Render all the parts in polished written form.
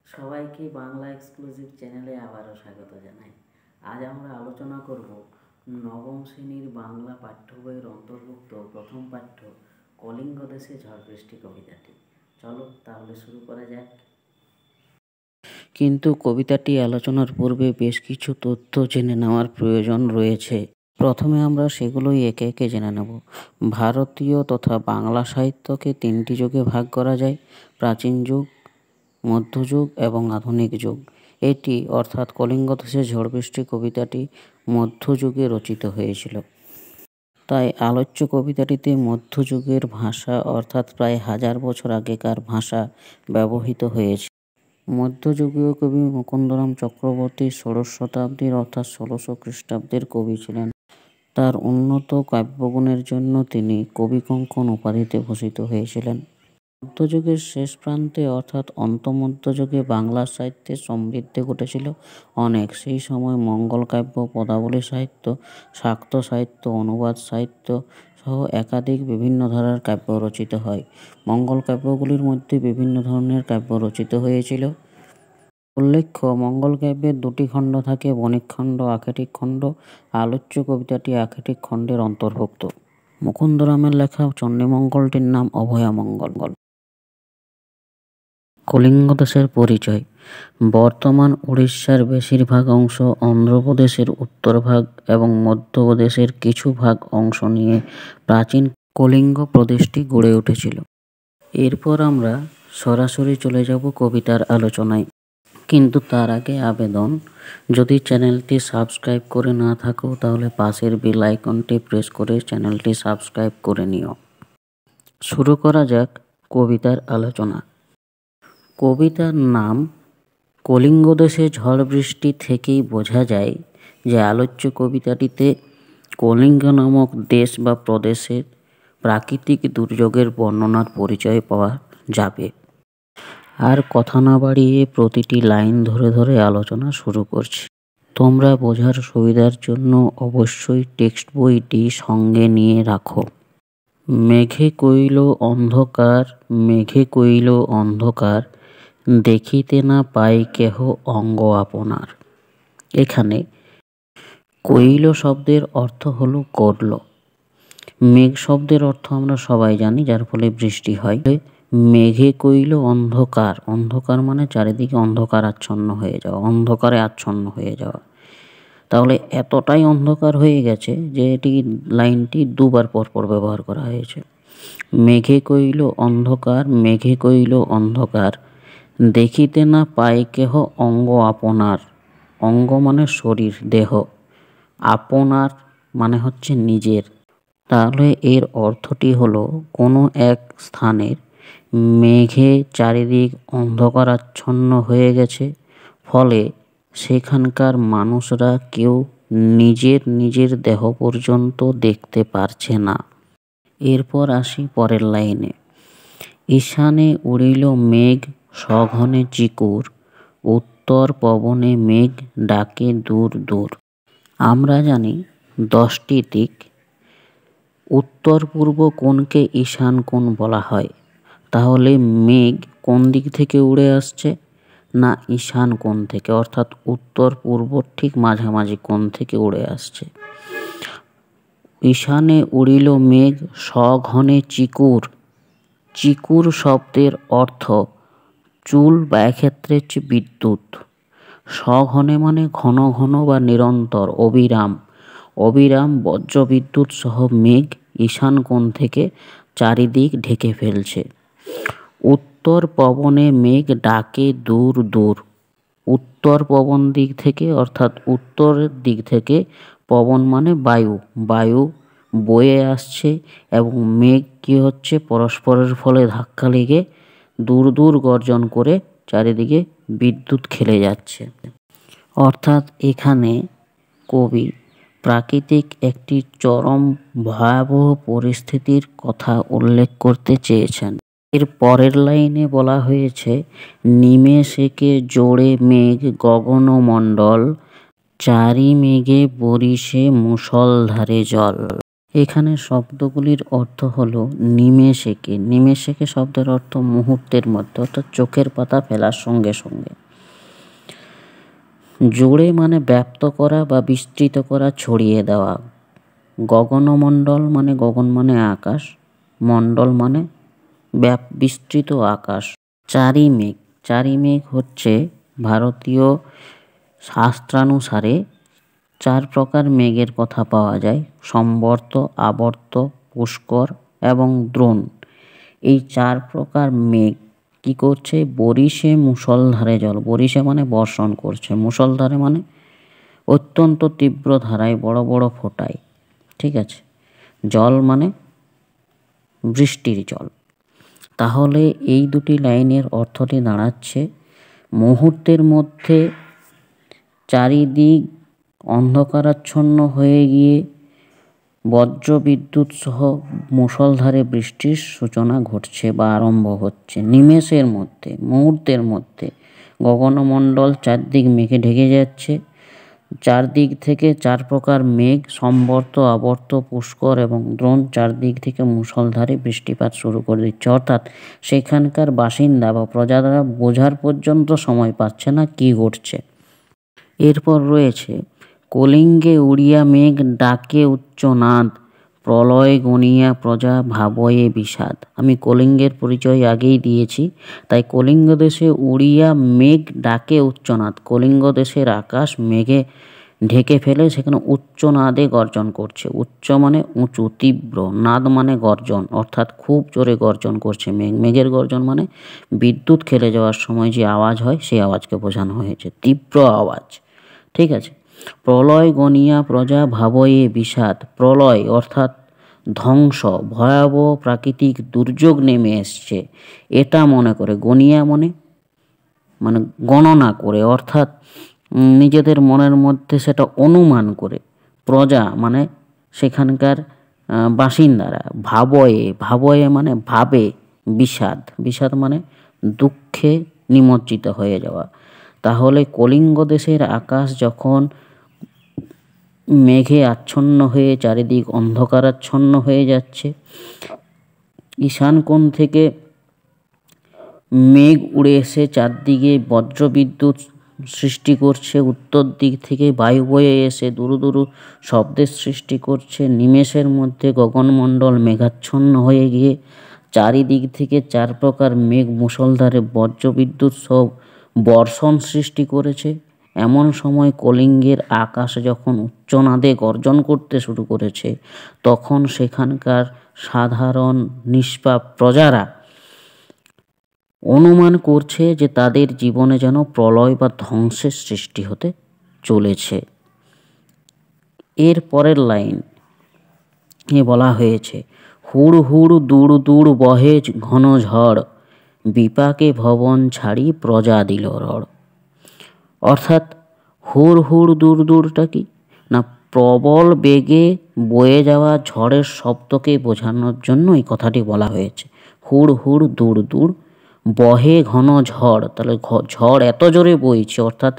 সবাইকে বাংলা এক্সক্লুসিভ চ্যানেলে আবারও স্বাগত জানাই। আজ আমরা আলোচনা করব নবম শ্রেণীর বাংলা পাঠ্য বইয়ের অন্তর্ভুক্ত প্রথম পাঠ্য কলিঙ্গ দেশে ঝড় বৃষ্টি কবিতাটি। চলো তাহলে শুরু করা যাক। কিন্তু কবিতাটি আলোচনার পূর্বে বেশ কিছু তথ্য জেনে নেওয়ার প্রয়োজন রয়েছে। প্রথমে আমরা সেগুলোই একে একে জেনে নেব। ভারতীয় তথা বাংলা সাহিত্যকে তিনটি যুগে ভাগ করা যায়: প্রাচীন যুগ, মধ্যযুগ এবং আধুনিক যুগ। এটি অর্থাৎ কলিঙ্গ দেশে ঝড় বৃষ্টি কবিতাটি মধ্যযুগে রচিত হয়েছিল। তাই আলোচ্য কবিতাটিতে মধ্যযুগের ভাষা অর্থাৎ প্রায় 1000 বছর আগেকার ভাষা ব্যবহৃত হয়েছে। মধ্যযুগীয় কবি মুকুন্দরাম চক্রবর্তী ষোড়শ শতাব্দীর অর্থাৎ 1600 খ্রিস্টাব্দের কবি ছিলেন। তার উন্নত কাব্যগুণের জন্য তিনি কবিকঙ্কণ উপাধিতে ভূষিত হয়েছিলেন। মধ্যযুগের শেষ প্রান্তে অর্থাৎ অন্তমধ্যযুগে বাংলা সাহিত্যের সমৃদ্ধি ঘটেছিল অনেক। সেই সময় মঙ্গল কাব্য, পদাবলী সাহিত্য, শাক্ত সাহিত্য, অনুবাদ সাহিত্য সহ একাধিক বিভিন্ন ধারার কাব্য রচিত হয়। মঙ্গল কাব্যগুলির মধ্যে বিভিন্ন ধরনের কাব্য রচিত হয়েছিল। উল্লেখ্য, মঙ্গল কাব্যের দুটি খণ্ড থাকে, বণিক খণ্ড, আক্ষেপিক খণ্ড। আলোচ্য কবিতাটি আক্ষেপিক খণ্ডের অন্তর্ভুক্ত। মুকুন্দরামের লেখা চণ্ডীমঙ্গলটির নাম অভয়মঙ্গল। কলিঙ্গ দেশের পরিচয়। বর্তমান উড়িষ্যার বেশিরভাগ অংশ, অন্ধ্রপ্রদেশের উত্তরভাগ এবং মধ্যপ্রদেশের কিছু ভাগ অংশ নিয়ে প্রাচীন কলিঙ্গ প্রদেশটি গড়ে উঠেছিল। এরপর আমরা সরাসরি চলে যাব কবিতার আলোচনায়। কিন্তু তার আগে আবেদন, যদি চ্যানেলটি সাবস্ক্রাইব করে না থাকো তাহলে পাশের বেল আইকনটি প্রেস করে চ্যানেলটি সাবস্ক্রাইব করে নিও। শুরু করা যাক কবিতার আলোচনা। কবিতার নাম কলিঙ্গ দেশে ঝড় বৃষ্টি থেকেই বোঝা যায় যে আলোচ্য কবিতাটিতে কলিঙ্গ নামক দেশ বা প্রদেশের প্রাকৃতিক দুর্যোগের বর্ণনার পরিচয় পাওয়া যাবে। আর কথা না বাড়িয়ে প্রতিটি লাইন ধরে ধরে আলোচনা শুরু করছি। তোমরা বোঝার সুবিধার জন্য অবশ্যই টেক্সট বইটি সঙ্গে নিয়ে রাখো। মেঘে কইল অন্ধকার, মেঘে কইল অন্ধকার, দেখিতে না পাই কেহ অঙ্গ আপনার। এখানে কইল শব্দের অর্থ হলো করল। মেঘ শব্দের অর্থ আমরা সবাই জানি, যার ফলে বৃষ্টি হয়। মেঘে কইল অন্ধকার, অন্ধকার মানে চারিদিকে অন্ধকার আচ্ছন্ন হয়ে যাওয়া, অন্ধকারে আচ্ছন্ন হয়ে যাওয়া। তাহলে এতটাই অন্ধকার হয়ে গেছে যে এটি লাইনটি দুবার পরপর ব্যবহার করা হয়েছে। মেঘে কইল অন্ধকার, মেঘে কইল অন্ধকার, দেখিতে না পাই কেহ অঙ্গ আপনার। অঙ্গ মানে শরীর, দেহ। আপনার মানে হচ্ছে নিজের। তাহলে এর অর্থটি হলো কোনো এক স্থানের মেঘে চারিদিক অন্ধকারাচ্ছন্ন হয়ে গেছে, ফলে সেখানকার মানুষরা কেউ নিজের নিজের দেহ পর্যন্ত দেখতে পারছে না। এরপর আসি পরের লাইনে। ঈশানে উড়িল মেঘ সঘনে চিকুর, উত্তর পবনে মেঘ ডাকে দূর দূর। আমরা জানি 10টি দিক। উত্তর পূর্ব কোণকে ঈশান কোণ বলা হয়। তাহলে মেঘ কোন দিক থেকে উড়ে আসছে? না, ঈশান কোণ থেকে, অর্থাৎ উত্তর পূর্ব ঠিক মাঝামাঝি কোণ থেকে উড়ে আসছে। ঈশানে উড়িল মেঘ সঘনে চিকুর। চিকুর শব্দের অর্থ চুল বা এক্ষেত্রে হচ্ছে বিদ্যুৎ। সঘনে মানে ঘন ঘন বা নিরন্তর, অবিরাম। অবিরাম বজ্রবিদ্যুৎ সহ মেঘ ঈশান কোণ থেকে চারিদিক ঢেকে ফেলছে। উত্তর পবনে মেঘ ডাকে দূর দূর। উত্তর পবন দিক থেকে, অর্থাৎ উত্তরের দিক থেকে, পবন মানে বায়ু, বায়ু বয়ে আসছে এবং মেঘ কি হচ্ছে পরস্পরের ফলে ধাক্কা লেগে দূর দূর গর্জন করে চারিদিকে বিদ্যুৎ খেলে যাচ্ছে। অর্থাৎ এখানে কবি প্রাকৃতিক একটি চরম ভয়াবহ পরিস্থিতির কথা উল্লেখ করতে চেয়েছেন। এর পরের লাইনে বলা হয়েছে, নিমেষেকে জোড়ে মেঘ গগনমণ্ডল, চারি মেঘে বরিশে মুষলধারে জল। এখানে শব্দগুলির অর্থ হলো নিমেষেকে। নিমেষেকে শব্দের অর্থ মুহূর্তের মধ্যে, অর্থাৎ চোখের পাতা ফেলার সঙ্গে সঙ্গে। জোড়ে মানে ব্যাপ্ত করা বা বিস্তৃত করা, ছড়িয়ে দেওয়া। গগনমণ্ডল মানে গগন মানে আকাশ, মণ্ডল মানে বিস্তৃত আকাশ। চারিমেঘ, চারিমেঘ হচ্ছে ভারতীয় শাস্ত্রানুসারে 4 প্রকার মেঘের কথা পাওয়া যায়: সম্বর্ত, আবর্ত, পুষ্কর এবং দ্রোণ। এই 4 প্রকার মেঘ কি করছে? বরিশে মুষলধারে জল, বরিশে মানে বর্ষণ করছে, মুষলধারে মানে অত্যন্ত তীব্র ধারায় বড় বড় ফোঁটায়, ঠিক আছে? জল মানে বৃষ্টির জল। তাহলে এই দুটি লাইনের অর্থটি দাঁড়াচ্ছে, মুহূর্তের মধ্যে চারিদিক অন্ধকারাচ্ছন্ন হয়ে গিয়ে বজ্রবিদ্যুৎ সহ মুষলধারে বৃষ্টির সূচনা ঘটছে বা আরম্ভ হচ্ছে। নিমেষের মধ্যে, মুহূর্তের মধ্যে গগনমণ্ডল চারদিক মেঘে ঢেকে যাচ্ছে। চারদিক থেকে 4 প্রকার মেঘ, সম্বর্ত, আবর্ত, পুষ্কর এবং দ্রোণ, চারদিক থেকে মুষলধারে বৃষ্টিপাত শুরু করে দিচ্ছে। অর্থাৎ সেখানকার বাসিন্দা বা প্রজারা বোঝার পর্যন্ত সময় পাচ্ছে না কি ঘটছে। এরপর রয়েছে কলিঙ্গে উড়িয়া মেঘ ডাকে উচ্চনাদ, প্রলয় গণিয়া প্রজা ভাবয়ে বিষাদ। আমি কলিঙ্গের পরিচয় আগেই দিয়েছি, তাই কলিঙ্গ দেশে উড়িয়া মেঘ ডাকে উচ্চনাদ, কলিঙ্গ দেশের আকাশ মেঘে ঢেকে ফেলে সেখানে উচ্চনাদে গর্জন করছে। উচ্চ মানে উঁচু, তীব্র, নাদ মানে গর্জন, অর্থাৎ খুব জোরে গর্জন করছে মেঘ। মেঘের গর্জন মানে বিদ্যুৎ খেলে যাওয়ার সময় যে আওয়াজ হয় সেই আওয়াজকে বোঝানো হয়েছে, তীব্র আওয়াজ, ঠিক আছে? প্রলয় গণিয়া প্রজা ভাবয়ে বিষাদ, প্রলয় অর্থাৎ ধ্বংস, ভয়াবহ প্রাকৃতিক দুর্যোগ নেমে এসছে এটা মনে করে, গণিয়া মানে মানে গণনা করে, অর্থাৎ নিজেদের মনের মধ্যে সেটা অনুমান করে। প্রজা মানে সেখানকার বাসিন্দারা, ভাবয়ে, ভাবয়ে মানে ভাবে, বিষাদ, বিষাদ মানে দুঃখে নিমজ্জিত হয়ে যাওয়া। তাহলে কলিঙ্গ দেশের আকাশ যখন মেঘে আচ্ছন্ন হয়ে চারিদিক অন্ধকারাচ্ছন্ন হয়ে যাচ্ছে, ঈশান কোণ থেকে মেঘ উড়ে এসে চারদিকে বজ্রবিদ্যুৎ সৃষ্টি করছে, উত্তর দিক থেকে বায়ু বয়ে এসে দুরু দুরু শব্দের সৃষ্টি করছে, নিমেষের মধ্যে গগনমণ্ডল মেঘাচ্ছন্ন হয়ে গিয়ে চারিদিক থেকে 4 প্রকার মেঘ মুষলধারে বজ্রবিদ্যুৎ সব বর্ষণ সৃষ্টি করেছে। এমন সময় কলিঙ্গের আকাশ যখন উচ্চনাদে গর্জন করতে শুরু করেছে, তখন সেখানকার সাধারণ নিষ্পাপ প্রজারা অনুমান করছে যে তাদের জীবনে যেন প্রলয় বা ধ্বংসের সৃষ্টি হতে চলেছে। এর পরের লাইন এ বলা হয়েছে, হুড় হুড় দূর দূর বহে ঘন ঝড়, বিপাকে ভবন ছাড়ি প্রজা দিল রড়। অর্থাৎ হুড় হুড় দূর দূরটা কি না, প্রবল বেগে বয়ে যাওয়া ঝড়ের শব্দকে বোঝানোর জন্য এই কথাটি বলা হয়েছে। হুড় হুড় দূর দূর বহে ঘন ঝড়, তাহলে ঝড় এত জোরে বইছে, অর্থাৎ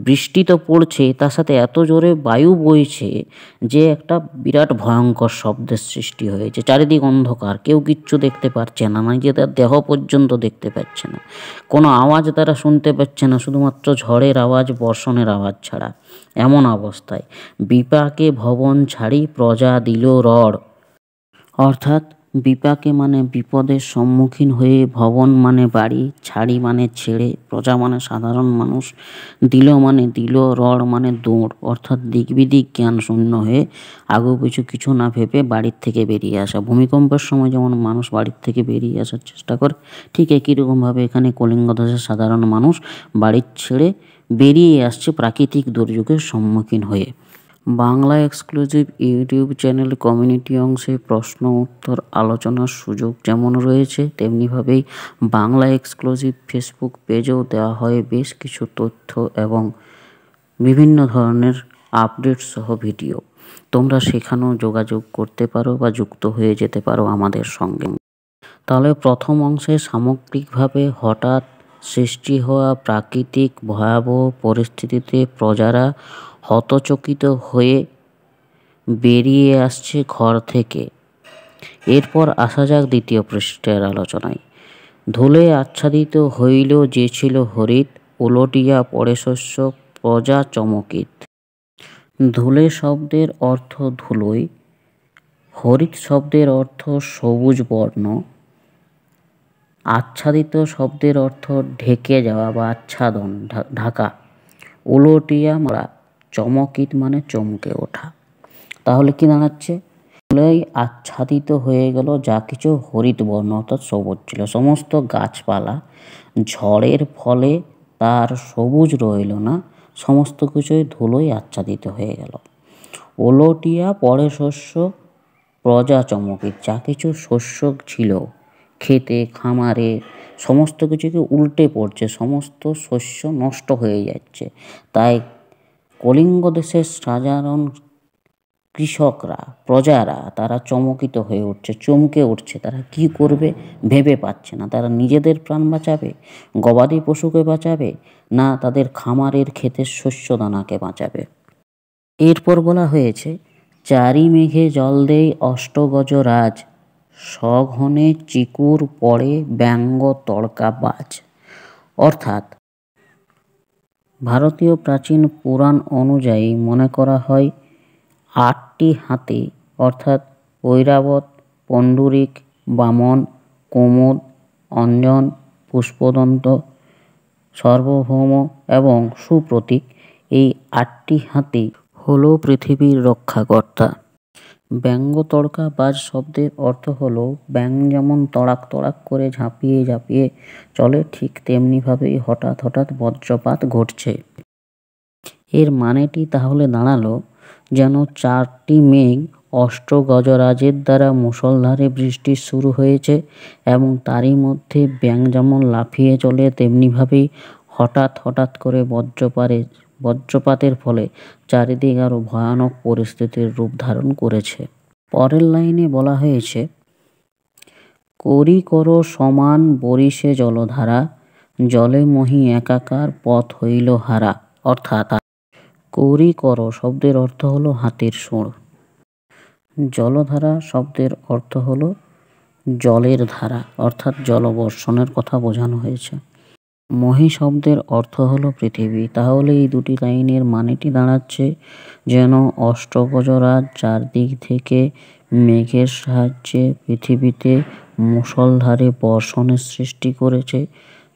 বৃষ্টি তো পড়ছে, তার সাথে এত জোরে বায়ু বইছে যে একটা বিরাট ভয়ঙ্কর শব্দের সৃষ্টি হয়েছে। চারিদিক অন্ধকার, কেউ কিচ্ছু দেখতে পাচ্ছে না, নিজেদের দেহ পর্যন্ত দেখতে পাচ্ছে না, কোনো আওয়াজ তারা শুনতে পাচ্ছে না, শুধুমাত্র ঝড়ের আওয়াজ, বর্ষণের আওয়াজ ছাড়া। এমন অবস্থায় বিপাকে ভবন ছাড়ি প্রজা দিল রড়, অর্থাৎ বিপাকে মানে বিপদের সম্মুখীন হয়ে, ভবন মানে বাড়ি, ছাড়ি মানে ছেড়ে, প্রজা মানে সাধারণ মানুষ, দিল মানে দিল, রড় মানে দৌড়, অর্থাৎ দিকবিদিক জ্ঞান শূন্য হয়ে আগু পিছু কিছু না ভেবে বাড়ির থেকে বেরিয়ে আসা। ভূমিকম্পের সময় যেমন মানুষ বাড়ির থেকে বেরিয়ে আসার চেষ্টা করে, ঠিক একই রকমভাবে এখানে কলিঙ্গ দেশের সাধারণ মানুষ বাড়ির ছেড়ে বেরিয়ে আসছে প্রাকৃতিক দুর্যোগের সম্মুখীন হয়ে। Bangla exclusive YouTube channel community অংশে প্রশ্ন উত্তর আলোচনার সুযোগ যেমন রয়েছে, তেমনিভাবেই বাংলা এক্সক্লুসিভ ফেসবুক পেজেও দেওয়া হয় বেশ কিছু তথ্য এবং বিভিন্ন ধরনের আপডেট সহ ভিডিও। তোমরা সেখানেও যোগাযোগ করতে পারো বা যুক্ত হয়ে যেতে পারো আমাদের সঙ্গে। তাহলে প্রথম অংশে সামগ্রিকভাবে হঠাৎ সৃষ্টি হওয়া প্রাকৃতিক ভয়াবহ পরিস্থিতিতে প্রজারা হতচকিত হয়ে বেরিয়ে আসছে ঘর থেকে। এরপর আসা যাক দ্বিতীয় পৃষ্ঠের আলোচনায়। ধুলে আচ্ছাদিত হইল যে ছিল হরিত, উলটিয়া পড়ে শস্য, প্রজা চমকিত। ধুলে শব্দের অর্থ ধুলোই, হরিত শব্দের অর্থ সবুজ বর্ণ, আচ্ছাদিত শব্দের অর্থ ঢেকে যাওয়া বা আচ্ছাদন, ঢাকা, উলটিয়া মারা, চমকিত মানে চমকে ওঠা। তাহলে কি দাঁড়াচ্ছে? ধুলোয় আচ্ছাদিত হয়ে গেল যা কিছু হরিত বর্ণ অর্থাৎ সবুজ ছিল। সমস্ত গাছপালা ঝড়ের ফলে তার সবুজ রইল না, সমস্ত কিছুই ধুলোয় আচ্ছাদিত হয়ে গেল। ওলটিয়া পরে শস্য, প্রজা চমকিত, যা কিছু শস্য ছিল খেতে খামারে সমস্ত কিছুকে উল্টে পড়ছে, সমস্ত শস্য নষ্ট হয়ে যাচ্ছে। তাই কলিঙ্গ দেশের সাধারণ কৃষকরা, প্রজারা তারা চমকিত হয়ে উঠছে, চমকে উঠছে। তারা কি করবে ভেবে পাচ্ছে না। তারা নিজেদের প্রাণ বাঁচাবে, গবাদি পশুকে বাঁচাবে, না তাদের খামারের ক্ষেতের শস্য দানাকে বাঁচাবে। এরপর বলা হয়েছে, চারি মেঘে জল দেই অষ্টগজরাজ, সঘনে চিকুর পড়ে ব্যঙ্গ তড়কা বাজ। অর্থাৎ ভারতীয় প্রাচীন পুরাণ অনুযায়ী মনে করা হয় 8টি হাতি অর্থাৎ ঐরাবত, পণ্ডরিক, বামন, কুমুদ, অঞ্জন, পুষ্পদন্ত, সার্বভৌম এবং সুপ্রতীক, এই 8টি হাতি হলো পৃথিবীর রক্ষাকর্তা। ব্যঙ্গ তড়কা বাজ শব্দের অর্থ হলো ব্যাঙ যেমন তড়াক তড়াক করে ঝাঁপিয়ে ঝাঁপিয়ে চলে, ঠিক তেমনিভাবেই হঠাৎ হঠাৎ বজ্রপাত ঘটছে। এর মানেটি তাহলে দাঁড়ালো যেন 4টি মেঘ অষ্টগজরাজের দ্বারা মুষলধারে বৃষ্টি শুরু হয়েছে এবং তারই মধ্যে ব্যাঙ যেমন লাফিয়ে চলে তেমনিভাবেই হঠাৎ হঠাৎ করে বজ্রপাতের ফলে চারিদিক আরো ভয়ানক পরিস্থিতির রূপ ধারণ করেছে। পরের লাইনে বলা হয়েছে, করি করো সমান বরিশে জলধারা, জলে মহি একাকার পথ হইল হারা। অর্থাৎ করি করো শব্দের অর্থ হলো হাতির সুর, জলধারা শব্দের অর্থ হলো জলের ধারা অর্থাৎ জলবর্ষণের কথা বোঝানো হয়েছে। মহি শব্দের অর্থ হলো পৃথিবী। তাহলে এই দুটি লাইনের মানেটি দাঁড়াচ্ছে যেন অষ্টগজরাজ চারদিক থেকে মেঘের সাহায্যে পৃথিবীতে মুষলধারে বর্ষণের সৃষ্টি করেছে,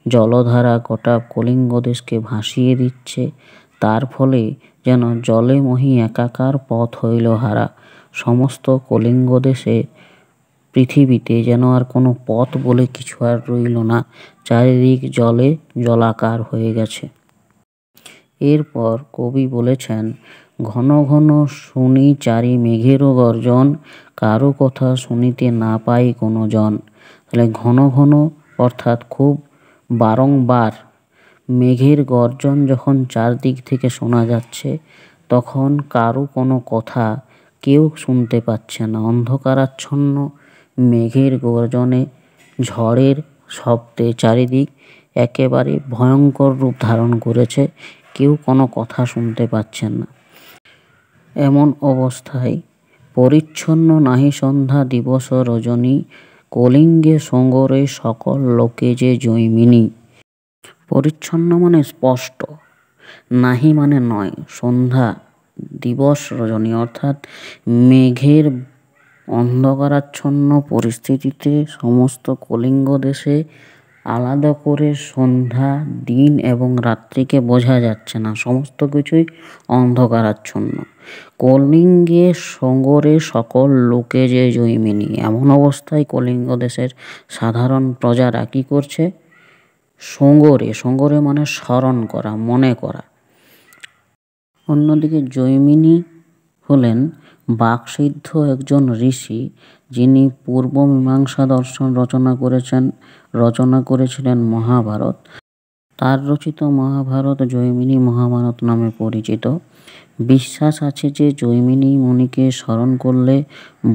জলধারা গোটা কলিঙ্গ দেশকে ভাসিয়ে দিচ্ছে। তার ফলে যেন জলে মহি একাকার পথ হইল হারা, সমস্ত কলিঙ্গ দেশে পৃথিবীতে যেন আর কোনো পথ বলে কিছু আর রইল না, চারিদিক জলে জলাকার হয়ে গেছে। এরপর কবি বলেছেন, ঘন ঘন শুনি চারি মেঘেরও গর্জন, কারো কথা শুনিতে না পাই কোনো জন। তাহলে ঘন ঘন অর্থাৎ খুব বারংবার মেঘের গর্জন যখন চারদিক থেকে শোনা যাচ্ছে, তখন কারো কোনো কথা কেউ শুনতে পাচ্ছে না। অন্ধকারাচ্ছন্ন মেঘের গর্জনে, ঝড়ের শব্দে চারিদিক একেবারে ভয়ঙ্কর রূপ ধারণ করেছে, কেউ কোনো কথা শুনতে পাচ্ছেন না। এমন অবস্থায় পরিচ্ছন্ন নাহি সন্ধ্যা দিবস রজনী, কলিঙ্গে সঙ্গরে সকল লোকে যে জৈমিনী। পরিচ্ছন্ন মানে স্পষ্ট, নাহি মানে নয়, সন্ধ্যা, দিবস, রজনী অর্থাৎ মেঘের অন্ধকারাচ্ছন্ন পরিস্থিতিতে সমস্ত কলিঙ্গ দেশে আলাদা করে সন্ধ্যা, দিন এবং রাত্রিকে বোঝা যাচ্ছে না, সমস্ত কিছুই অন্ধকারাচ্ছন্ন। কলিঙ্গে সঙ্গরে সকল লোকে যে জৈমিনী। এমন অবস্থায় কলিঙ্গ দেশের সাধারণ প্রজারা কি করছে? সঙ্গরে, সঙ্গরে মানে স্মরণ করা, মনে করা। অন্যদিকে জৈমিনী হলেন বাকসিদ্ধ একজন ঋষি, যিনি পূর্ব মীমাংসা দর্শন রচনা করেছিলেন মহাভারত। তার রচিত মহাভারত জৈমিনী মহাভারত নামে পরিচিত। বিশ্বাস আছে যে জৈমিনী মুনিকে স্মরণ করলে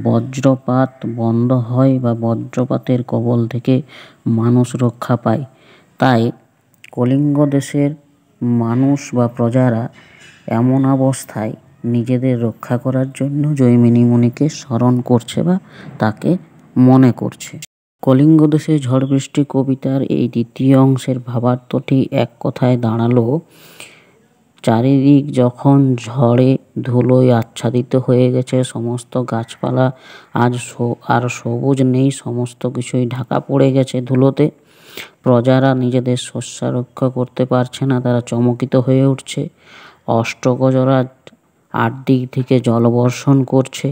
বজ্রপাত বন্ধ হয় বা বজ্রপাতের কবল থেকে মানুষ রক্ষা পায়। তাই কলিঙ্গ দেশের মানুষ বা প্রজারা এমন অবস্থায় নিজেদের রক্ষা করার জন্য জৈমিনী মুনিকে স্মরণ করছে বা তাকে মনে করছে। কলিঙ্গ দেশে ঝড় বৃষ্টি কবিতার এই দ্বিতীয় অংশের ভাবার্থটি এক কথায় দাঁড়ালো, চারিদিক যখন ঝড়ে ধুলোয় আচ্ছাদিত হয়ে গেছে, সমস্ত গাছপালা আজ আর সবুজ নেই, সমস্ত কিছুই ঢাকা পড়ে গেছে ধুলোতে। প্রজারা নিজেদের শস্য রক্ষা করতে পারছে না, তারা চমকিত হয়ে উঠছে। অষ্টগজরা 8 দিক থেকে জলবর্ষণ করছে।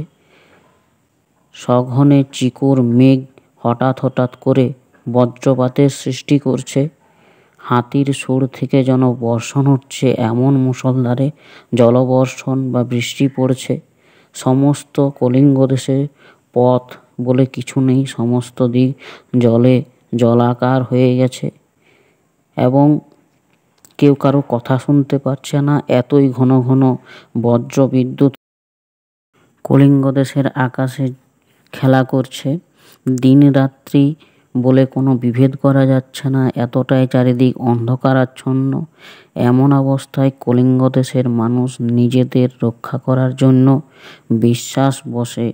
সঘনে চিকুর মেঘ হঠাৎ হঠাৎ করে বজ্রপাতের সৃষ্টি করছে। হাতির সুর থেকে যেন বর্ষণ হচ্ছে, এমন মুষলধারে জলবর্ষণ বা বৃষ্টি পড়ছে। সমস্ত কলিঙ্গ দেশে পথ বলে কিছু নেই, সমস্ত দিক জলে জলাকার হয়ে গেছে এবং কেউ কারো কথা শুনতে পাচ্ছে না, এতই ঘন ঘন বজ্র বিদ্যুৎ কলিঙ্গ দেশের আকাশে খেলা করছে। দিন রাত্রি বলে কোনো বিভেদ করা যাচ্ছে না, এতটাই চারিদিক অন্ধকারাচ্ছন্ন। এমন অবস্থায় কলিঙ্গ দেশের মানুষ নিজেদের রক্ষা করার জন্য বিশ্বাস বশে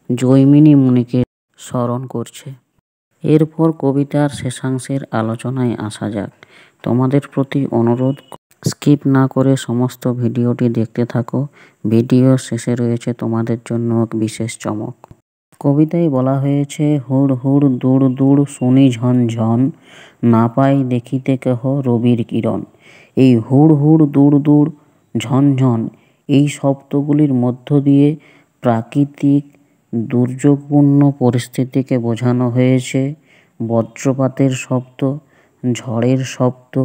জৈমিনী মুনিকে স্মরণ করছে। এরপর কবিতার শেষাংশের আলোচনায় আসা যাক। তোমাদের প্রতি অনুরোধ, স্কিপ না করে সমস্ত ভিডিওটি দেখতে থাকো। ভিডিও শেষে রয়েছে তোমাদের জন্য এক বিশেষ চমক। কবিতায় বলা হয়েছে, হুড় হুড় দূর দূর শুনি ঝনঝন, না পাই দেখিতে কেহ রবির কিরণ। এই হুড় হুড় দূর দূর ঝনঝন এই শব্দগুলির মধ্য দিয়ে প্রাকৃতিক দুর্যোগপূর্ণ পরিস্থিতিকে বোঝানো হয়েছে। বজ্রপাতের শব্দ, ঝড়ের শব্দ,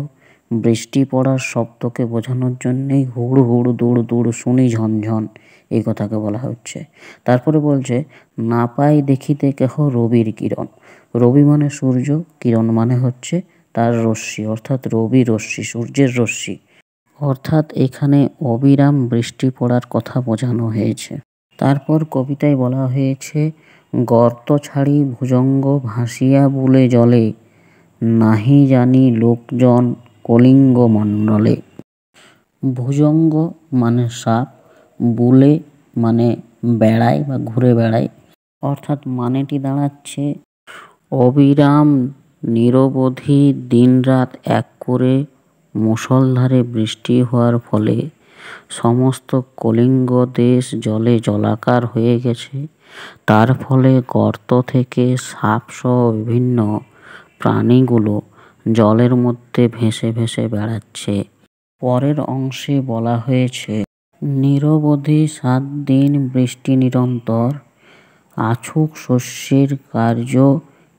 বৃষ্টি পড়ার শব্দকে বোঝানোর জন্যেই হুড় হুড় দূর দূর শুনি ঝনঝন এই কথাকে বলা হচ্ছে। তারপরে বলছে, না পাই দেখিতে কেহ রবির কিরণ। রবি মানে সূর্য, কিরণ মানে হচ্ছে তার রশ্মি, অর্থাৎ রবি রশ্মি, সূর্যের রশ্মি। অর্থাৎ এখানে অবিরাম বৃষ্টি পড়ার কথা বোঝানো হয়েছে। তারপর কবিতায় বলা হয়েছে, গর্ত ছাড়ি ভুজঙ্গ ভাসিয়া বুলে জলে, নাহি জানি লোকজন কলিঙ্গ মণ্ডলে। ভুজঙ্গ মানে সাপ, বুলে মানে বেড়ায় বা ঘুরে বেড়ায়, অর্থাৎ মানেটি দাঁড়াচ্ছে অবিরাম নিরবধি দিনরাত এক করে মুষলধারে বৃষ্টি হওয়ার ফলে সমস্ত কলিঙ্গ দেশ জলে জলাকার হয়ে গেছে। তার ফলে গর্ত থেকে সাপসহ বিভিন্ন প্রাণীগুলো জলের মধ্যে ভেসে ভেসে বেড়াচ্ছে। পরের অংশে বলা হয়েছে, নিরবধি 7 দিন বৃষ্টি নিরন্তর, আছুক শস্যের কার্য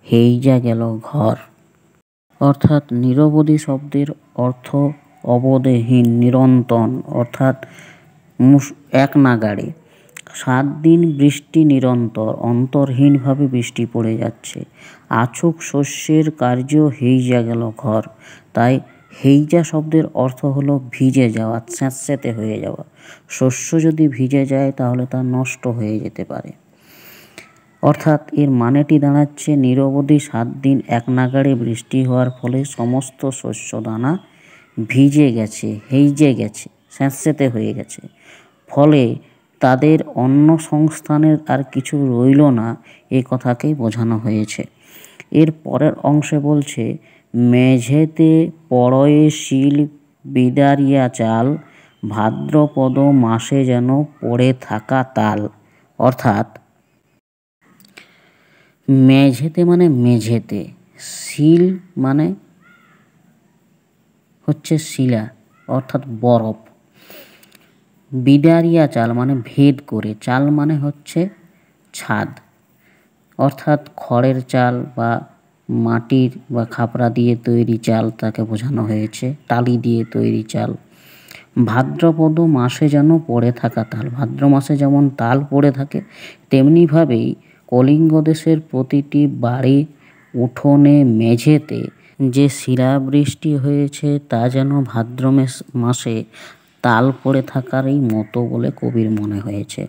হেইজা গেল ঘর। অর্থাৎ নিরবধি শব্দের অর্থ অবধিহীন, নিরন্তর, অর্থাৎ এক নাগাড়ে। 7 দিন বৃষ্টি নিরন্তর, অন্তরহীনভাবে বৃষ্টি পড়ে যাচ্ছে। আছুক শস্যের কার্য হেইজা গেল ঘর। তাই হেইজা শব্দের অর্থ হলো ভিজে যাওয়া, স্যাঁতস্যাঁতে হয়ে যাওয়া। শস্য যদি ভিজে যায় তাহলে তা নষ্ট হয়ে যেতে পারে। অর্থাৎ এর মানেটি দাঁড়াচ্ছে, নিরবধি 7 দিন এক নাগাড়ে বৃষ্টি হওয়ার ফলে সমস্ত শস্য দানা ভিজে গেছে, হেইজে গেছে, স্যাঁতস্যাঁতে হয়ে গেছে। ফলে তাদের অন্ন সংস্থানের আর কিছু রইল না, এ কথাকেই বোঝানো হয়েছে। এর পরের অংশে বলছে, মেঝেতে পড়য়ে শিল বিদারিয়া চাল, ভাদ্রপদ মাসে যেন পড়ে থাকা তাল। অর্থাৎ মেঝেতে মানে মেঝেতে, শিল মানে হচ্ছে শিলা অর্থাৎ বরফ, বিদারিয়া চাল মানে ভেদ করে, চাল মানে হচ্ছে ছাদ, অর্থাৎ খড়ের চাল বা মাটির বা খাপড়া দিয়ে তৈরি চাল তাকে বোঝানো হয়েছে, টালি দিয়ে তৈরি চাল। ভাদ্রপদ মাসে যেন পড়ে থাকা তাল, ভাদ্র মাসে যেমন তাল পড়ে থাকে তেমনিভাবেই কলিঙ্গ দেশের প্রতিটি বাড়ি, উঠোনে, মেঝেতে যে শিলাবৃষ্টি হয়েছে তা যেন ভাদ্র মাসে তাল পড়ে থাকারই মতো বলে কবির মনে হয়েছে।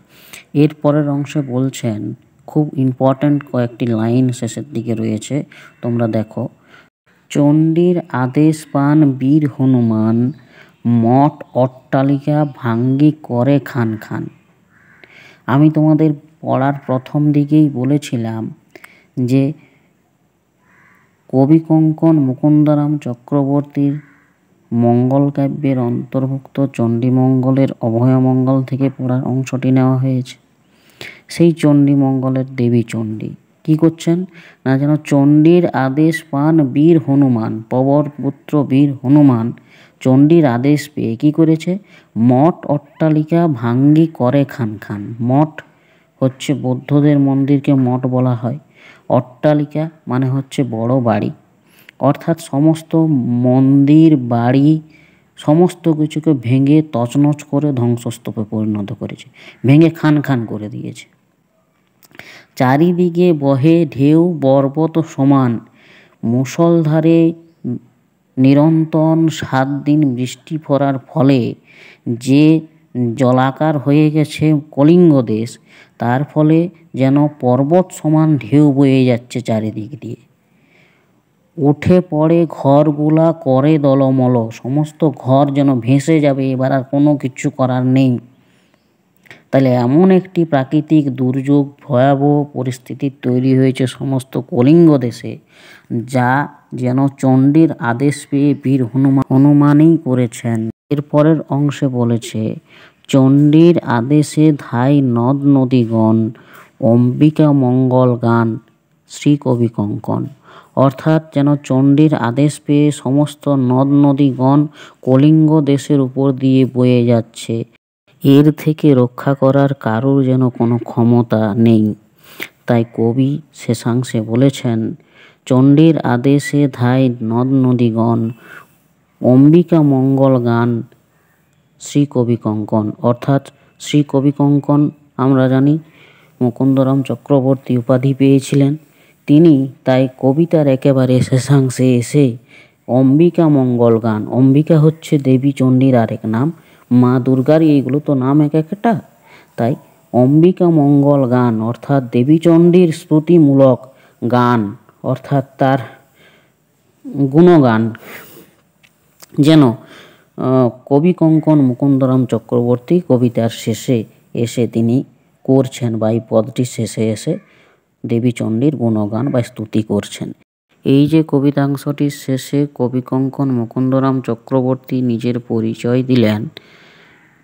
এর পরের অংশে বলছেন, খুব ইম্পর্ট্যান্ট কয়েকটি লাইন শেষের দিকে রয়েছে, তোমরা দেখো। চণ্ডীর আদেশ পান বীর হনুমান, মঠ অট্টালিকা ভাঙ্গি করে খান খান। আমি তোমাদের পড়ার প্রথম দিকেই বলেছিলাম যে কবি কঙ্কন মুকুন্দরাম চক্রবর্তীর মঙ্গল কাব্যের অন্তর্ভুক্ত চণ্ডীমঙ্গলের অভয়মঙ্গল থেকে পড়ার অংশটি নেওয়া হয়েছে। সেই চণ্ডীমঙ্গলের দেবী চণ্ডী কি করছেন না, যেন চণ্ডীর আদেশ পান বীর হনুমান, পবর পুত্র বীর হনুমান চণ্ডীর আদেশ পেয়ে কি করেছে, মঠ অট্টালিকা ভাঙ্গি করে খান খান। মঠ হচ্ছে বৌদ্ধদের মন্দিরকে মঠ বলা হয়, অট্টালিকা মানে হচ্ছে বড় বাড়ি, অর্থাৎ সমস্ত মন্দির বাড়ি সমস্ত কিছুকে ভেঙে তছনছ করে ধ্বংসস্তূপে পরিণত করেছে, ভেঙে খান খান করে দিয়েছে। চারিদিকে বহে ঢেউ পর্বত সমান, মুষলধারে নিরন্তর 7 দিন বৃষ্টি পড়ার ফলে যে জলাকার হয়ে গেছে কলিঙ্গ দেশ, তার ফলে যেন পর্বত সমান ঢেউ বয়ে যাচ্ছে চারিদিক দিয়ে। উঠে পড়ে ঘরগুলা করে দলমল, সমস্ত ঘর যেন ভেসে যাবে, এবার আর কোনো কিছু করার নেই। তাহলে এমন একটি প্রাকৃতিক দুর্যোগ, ভয়াবহ পরিস্থিতি তৈরি হয়েছে সমস্ত কলিঙ্গ দেশে, যা যেন চণ্ডীর আদেশ পেয়ে বীর হনুমানই করেছেন। এরপরের অংশে বলেছে, চণ্ডীর আদেশে ধাই নদ নদীগণ, অম্বিকা মঙ্গল গান শ্রী কবি কঙ্কন। অর্থাৎ যেন চণ্ডীর আদেশ পেয়ে সমস্ত নদ নদীগণ কলিঙ্গ দেশের উপর দিয়ে বয়ে যাচ্ছে, এর থেকে রক্ষা করার কারোর যেন কোনো ক্ষমতা নেই। তাই কবি শেষাংশে বলেছেন, চণ্ডীর আদেশে ধাই নদ নদীগণ, অম্বিকা মঙ্গল গান শ্রী কবি কঙ্কন। অর্থাৎ শ্রী কবি কঙ্কন আমরা জানি মুকুন্দরাম চক্রবর্তী উপাধি পেয়েছিলেন, তিনি তাই কবিতার একেবারে শেষাংশে এসে অম্বিকা মঙ্গল গান, অম্বিকা হচ্ছে দেবী চণ্ডীর আরেক নাম, মা দুর্গারই এইগুলো তো নাম এক একটা, তাই অম্বিকা মঙ্গল গান অর্থাৎ দেবী চণ্ডীর স্তুতিমূলক গান অর্থাৎ তার গুণগান যেন কবি কঙ্কন মুকুন্দরাম চক্রবর্তী কবিতার শেষে এসে তিনি করছেন, বা এই পদটির শেষে এসে দেবী চণ্ডীর গুণগান বা স্তুতি করছেন। এই যে কবিতাংশটির শেষে কবি কঙ্কন মুকুন্দরাম চক্রবর্তী নিজের পরিচয় দিলেন,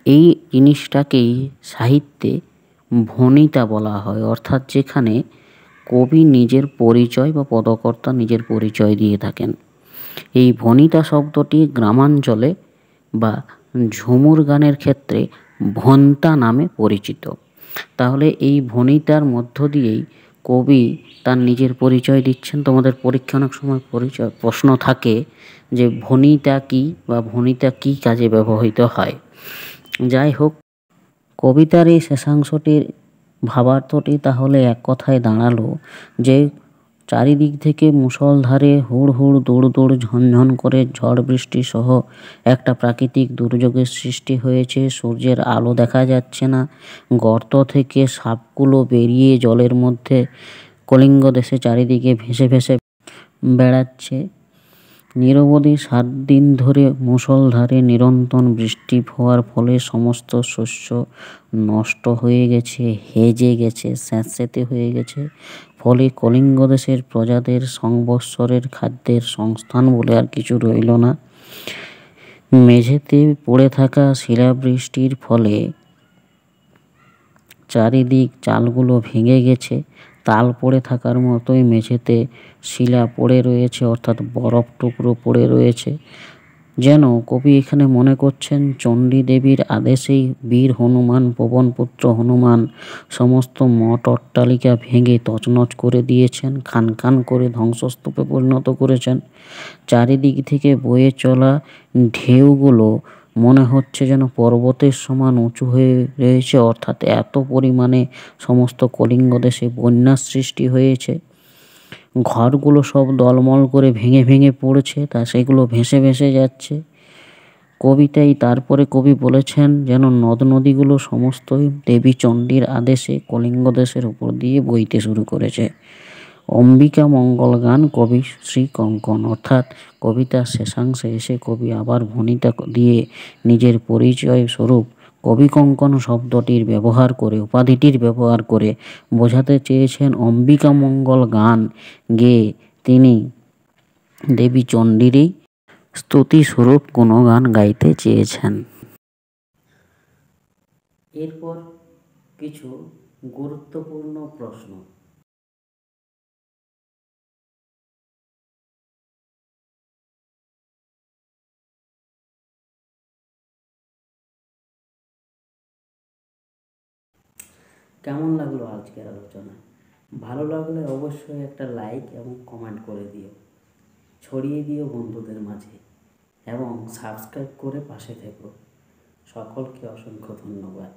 এই জিনিসটাকেই সাহিত্যে ভণিতা বলা হয়। অর্থাৎ যেখানে কবি নিজের পরিচয় বা পদকর্তা নিজের পরিচয় দিয়ে থাকেন। এই ভণিতা শব্দটি গ্রামাঞ্চলে বা ঝুমুর গানের ক্ষেত্রে ভন্তা নামে পরিচিত। তাহলে এই ভণিতার মধ্য দিয়েই কবি তার নিজের পরিচয় দিচ্ছেন। তোমাদের পরীক্ষা অনেক সময় প্রশ্ন থাকে যে ভণিতা কী বা ভণিতা কী কাজে ব্যবহৃত হয়। যাই হোক, কবিতার এই শেষাংশটির ভাবার্থটি তাহলে এক কথায় দাঁড়ালো যে চারিদিক থেকে মুষলধারে হুড় হুড় দৌড় দৌড় ঝনঝন করে ঝড় বৃষ্টি সহ একটা প্রাকৃতিক দুর্যোগের সৃষ্টি হয়েছে। সূর্যের আলো দেখা যাচ্ছে না, গর্ত থেকে সাপগুলো বেরিয়ে জলের মধ্যে কলিঙ্গ দেশে চারিদিকে ভেসে ভেসে বেড়াচ্ছে। নিরবধি 7 দিন ধরে মুষলধারে নিরন্তর বৃষ্টি হওয়ার ফলে সমস্ত শস্য নষ্ট হয়ে গেছে, হেজে গেছে, স্যাঁতসেঁতে হয়ে গেছে। ফলে কলিঙ্গ দেশের প্রজাদের সংবৎসরের খাদ্যের সংস্থান বলে আর কিছু রইল না। মেঝেতে পড়ে থাকা শিলাবৃষ্টির ফলে চারিদিক চালগুলো ভেঙে গেছে, তাল পড়ে থাকার মতোই মেঝেতে শিলা পড়ে রয়েছে, অর্থাৎ বরফ টুকরো পড়ে রয়েছে। যেন কবি এখানে মনে করছেন চণ্ডী দেবীর আদেশেই বীর হনুমান, পবনপুত্র হনুমান সমস্ত মঠ অট্টালিকা ভেঙে তছনছ করে দিয়েছেন, খান খান করে ধ্বংসস্তূপে পরিণত করেছেন। চারিদিক থেকে বয়ে চলা ঢেউগুলো মনে হচ্ছে যেন পর্বতের সমান উঁচু হয়ে রয়েছে, অর্থাৎ এত পরিমাণে সমস্ত কলিঙ্গ দেশে বন্যার সৃষ্টি হয়েছে। ঘরগুলো সব দলমল করে ভেঙে ভেঙে পড়ছে, তা সেগুলো ভেসে ভেসে যাচ্ছে। কবিতায় তারপরে কবি বলেছেন যেন নদ নদীগুলো সমস্তই দেবী চণ্ডীর আদেশে কলিঙ্গ দেশের উপর দিয়ে বইতে শুরু করেছে। অম্বিকা মঙ্গল গান কবি শ্রী কঙ্কন। অর্থাৎ কবিতার শেষাংশে এসে কবি আবার ভণিতা দিয়ে নিজের পরিচয় স্বরূপ কবি কঙ্কন শব্দটির ব্যবহার করে, উপাধিটির ব্যবহার করে বোঝাতে চেয়েছেন অম্বিকা মঙ্গল গান গেয়ে তিনি দেবী চণ্ডীরই স্তুতিস্বরূপ কোনো গান গাইতে চেয়েছেন। এরপর কিছু গুরুত্বপূর্ণ প্রশ্ন। কেমন লাগলো আজকের আলোচনা? ভালো লাগলে অবশ্যই একটা লাইক এবং কমেন্ট করে দিও, ছড়িয়ে দিও বন্ধুদের মাঝে এবং সাবস্ক্রাইব করে পাশে থেকো। সকলকে অসংখ্য ধন্যবাদ।